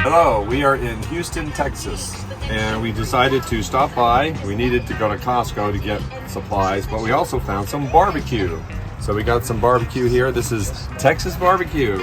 Hello, we are in Houston, Texas, and we decided to stop by. We needed to go to Costco to get supplies, but we also found some barbecue. So we got some barbecue here. This is Texas barbecue.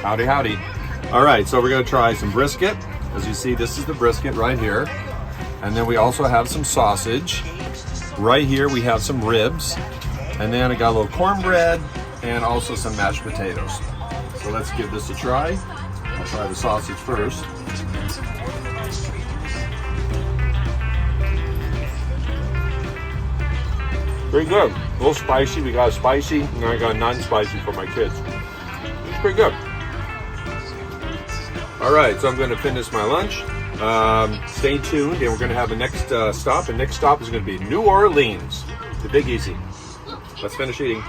Howdy, howdy. All right, so we're gonna try some brisket. As you see, this is the brisket right here. And then we also have some sausage. Right here we have some ribs. And then I got a little cornbread and also some mashed potatoes. So let's give this a try. I'll try the sausage first. Pretty good. A little spicy. We got a spicy, and I got a non-spicy for my kids. It's pretty good. All right, so I'm going to finish my lunch. Stay tuned, and we're going to have a next stop. And next stop is going to be New Orleans, the Big Easy. Let's finish eating.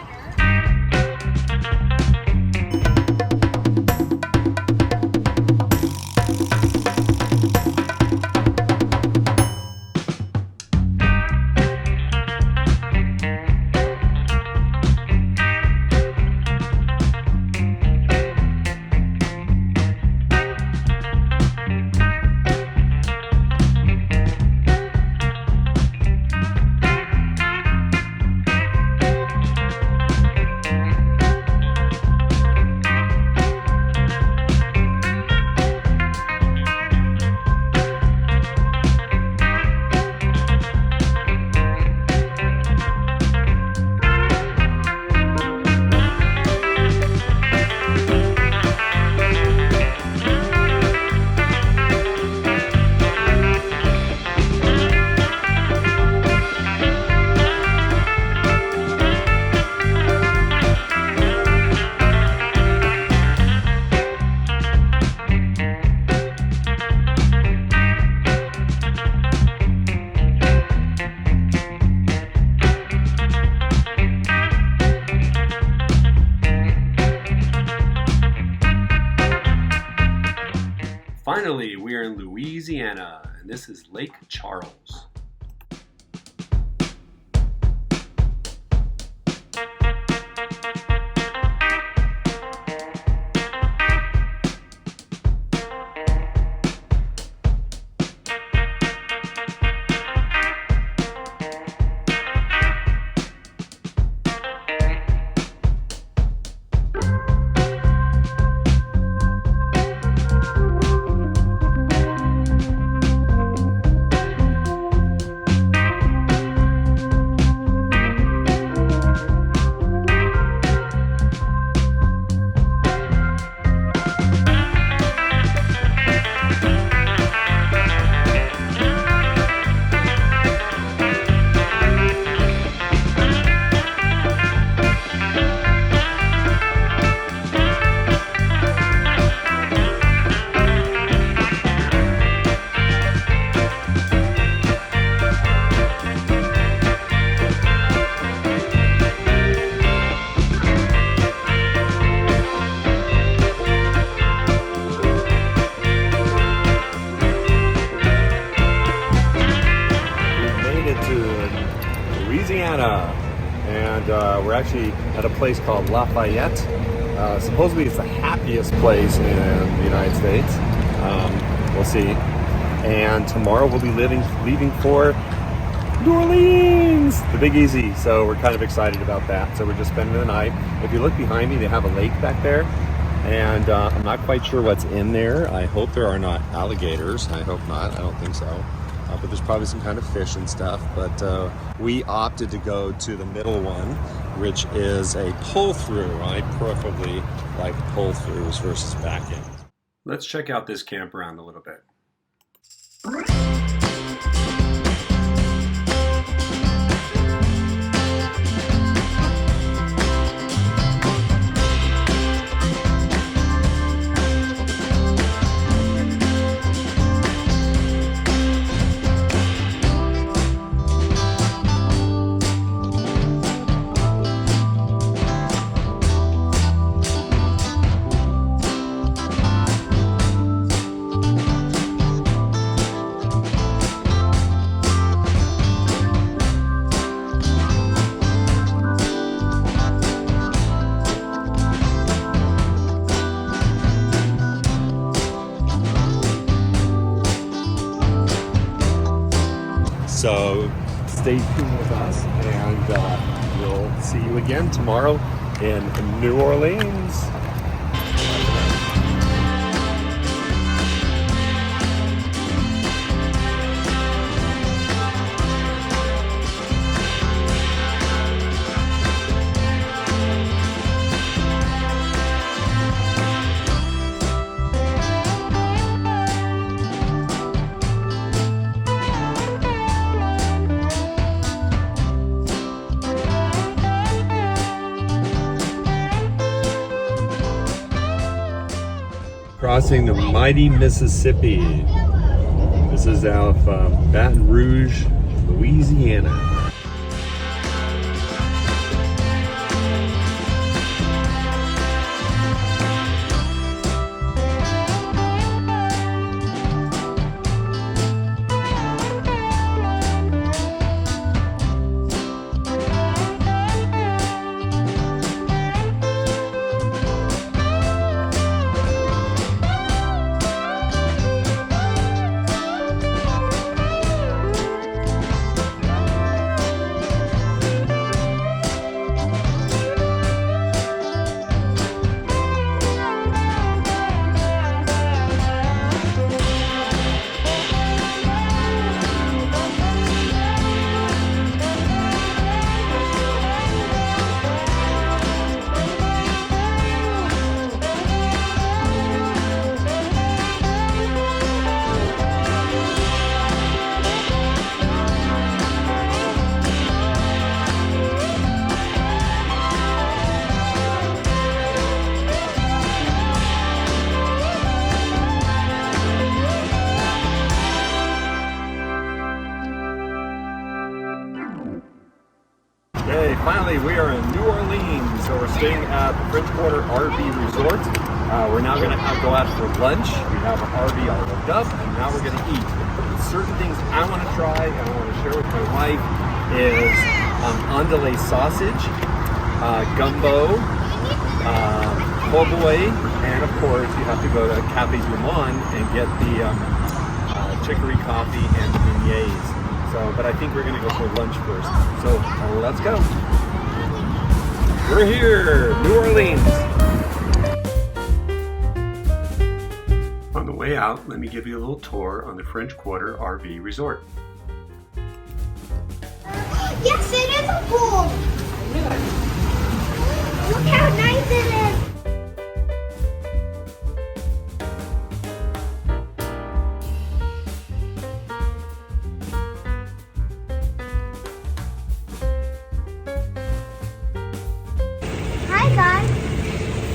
Finally, we are in Louisiana, and this is Lake Charles. And we're actually at a place called Lafayette. Supposedly it's the happiest place in the United States. We'll see. And tomorrow we'll be leaving for New Orleans, the Big Easy. So we're kind of excited about that. So we're just spending the night. If you look behind me, they have a lake back there. And I'm not quite sure what's in there. I hope there are not alligators. I hope not. I don't think so. But there's probably some kind of fish and stuff. But we opted to go to the middle one, which is a pull-through. I preferably like pull-throughs versus back-end. Let's check out this campground a little bit. So stay tuned with us, and we'll see you again tomorrow in New Orleans. Crossing the mighty Mississippi. This is out of Baton Rouge, Louisiana. Hey, finally we are in New Orleans, so we're staying at the French Quarter RV Resort. We're now going to go out for lunch. We have an RV all hooked up, and now we're going to eat. Certain things I want to try and I want to share with my wife is andouille sausage, gumbo, po' boy, and of course you have to go to Cafe Du Monde and get the chicory coffee and the beignets. So, but I think we're gonna go for lunch first. So let's go. We're here, New Orleans. On the way out, let me give you a little tour on the French Quarter RV Resort. Yes, it is a pool. Look how nice it is.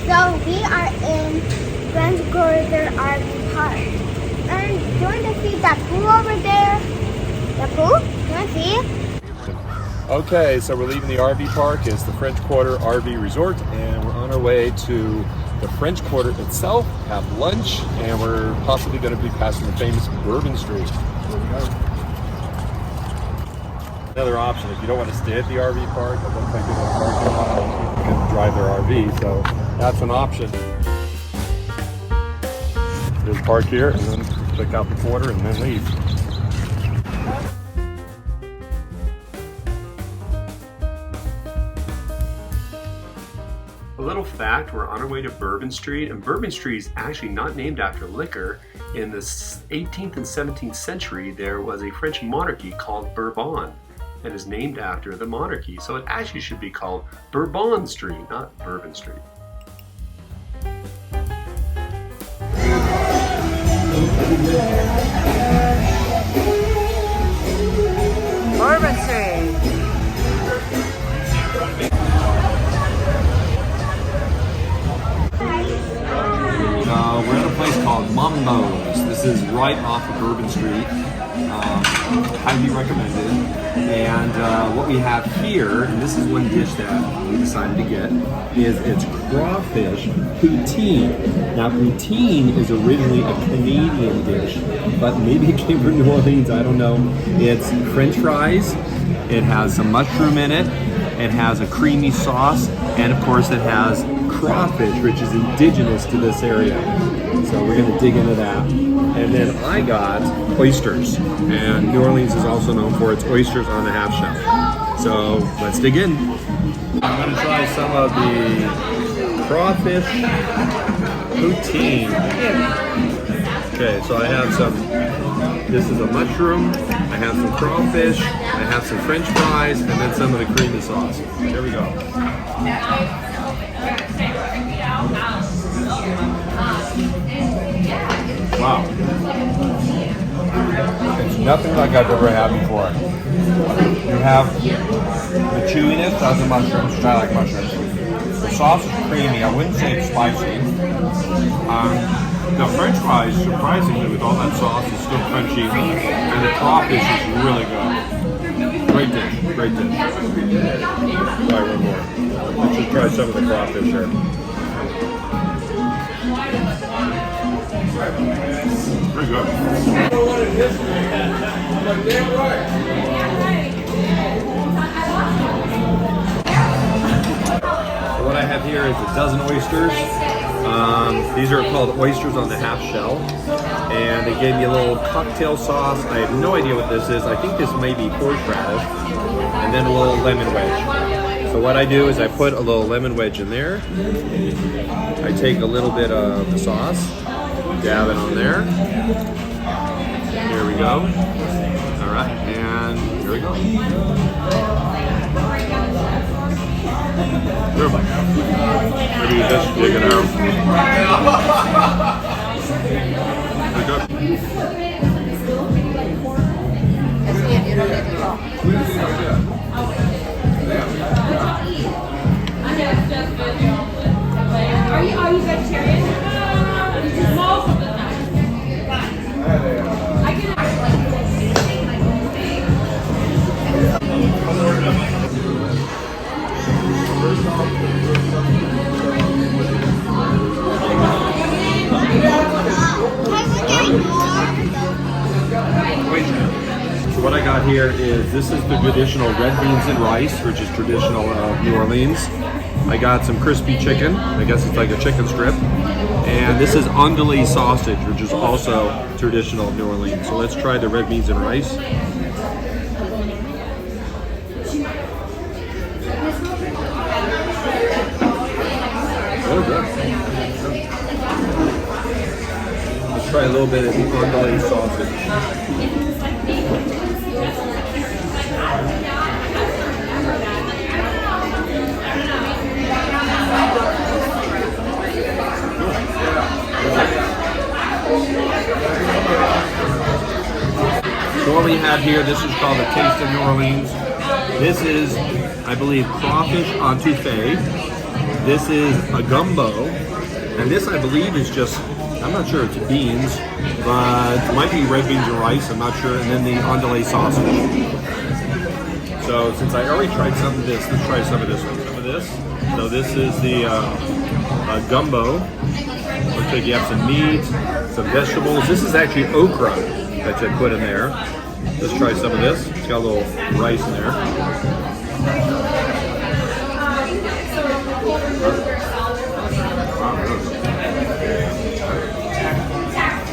So we are in French Quarter RV Park. And do you want to see that pool over there? The pool? You want to see it? Okay, so we're leaving the RV park. It's the French Quarter RV Resort, and we're on our way to the French Quarter itself, have lunch, and we're possibly going to be passing the famous Bourbon Street. Here we go. Another option, if you don't want to stay at the RV park, it looks like there's a parking lot, you can drive their RV, so that's an option. Just park here and then check out the quarter and then leave. A little fact, we're on our way to Bourbon Street, and Bourbon Street is actually not named after liquor. In the 18th and 17th century, there was a French monarchy called Bourbon, and is named after the monarchy. So it actually should be called Bourbon Street, not Bourbon Street. Bourbon Street. We're at a place called Mambo's. This is right off of Bourbon Street. Highly recommended. And what we have here, and this is one dish that we decided to get, is it's crawfish poutine. Now poutine is originally a Canadian dish, but maybe it came from New Orleans, I don't know. It's French fries, it has some mushroom in it, It has a creamy sauce, and of course it has crawfish, which is indigenous to this area. So we're gonna dig into that. And then I got oysters, and New Orleans is also known for its oysters on the half shell. So let's dig in. I'm gonna try some of the crawfish poutine. Okay, so I have some, this is a mushroom, I have some crawfish, I have some French fries, and then some of the creamy sauce. Here we go. Wow. It's nothing like I've ever had before. You have the chewiness of the mushrooms, which I like mushrooms. The sauce is creamy. I wouldn't say it's spicy. The French fries, surprisingly, with all that sauce, is still crunchy, and the crawfish is really good. Great dish, great dish. Try one more. Let's just try some of the crawfish here. Pretty good. So what I have here is a dozen oysters. These are called oysters on the half shell, and they gave me a little cocktail sauce. I have no idea what this is. I think this may be horseradish, and then a little lemon wedge. So what I do is I put a little lemon wedge in there. I take a little bit of the sauce, dab it on there. Here we go. All right, and here we go. Maybe you just dig it out. Pretty good. Are you vegetarian? Most of the time. I can So what I got here is, this is the traditional red beans and rice, which is traditional of New Orleans. I got some crispy chicken, I guess it's like a chicken strip. And this is andouille sausage, which is also traditional of New Orleans. So let's try the red beans and rice. Oh, good. Let's try a little bit of the andouille sausage. So what we have here, this is called the Taste of New Orleans. This is, I believe, crawfish etouffee. This is a gumbo. And this, I believe, is just, I'm not sure, it's beans, but it might be red beans and rice, I'm not sure. And then the andouille sausage. So since I already tried some of this, let's try some of this one. Some of this. So this is the gumbo. Looks like you have some meat, some vegetables. This is actually okra that I put in there. Let's try some of this. It's got a little rice in there.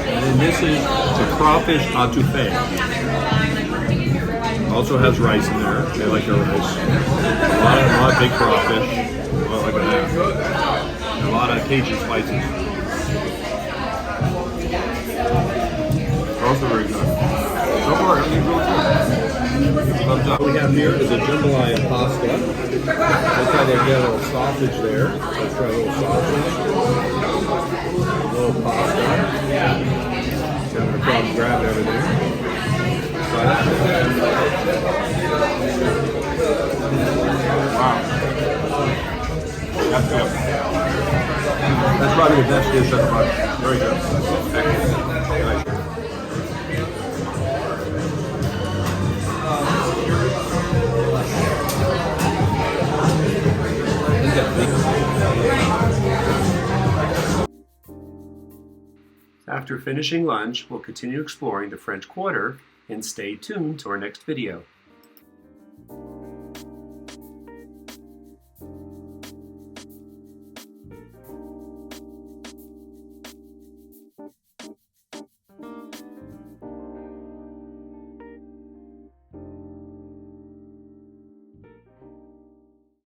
And then this is the crawfish etouffee. Also has rice in there. They like their rice. A lot of big crawfish. Oh, look at that. And a lot of Cajun spices. Also very good. So far, everything's really good. Thumbs up. What we have here is a jambalaya pasta. Looks like they get a little sausage there. Let's try a little sausage. A little pasta. I'm going to probably grab everything. Wow. That's good. That's probably the best dish of the bunch. Very good. Excellent. After finishing lunch, we'll continue exploring the French Quarter, and stay tuned to our next video.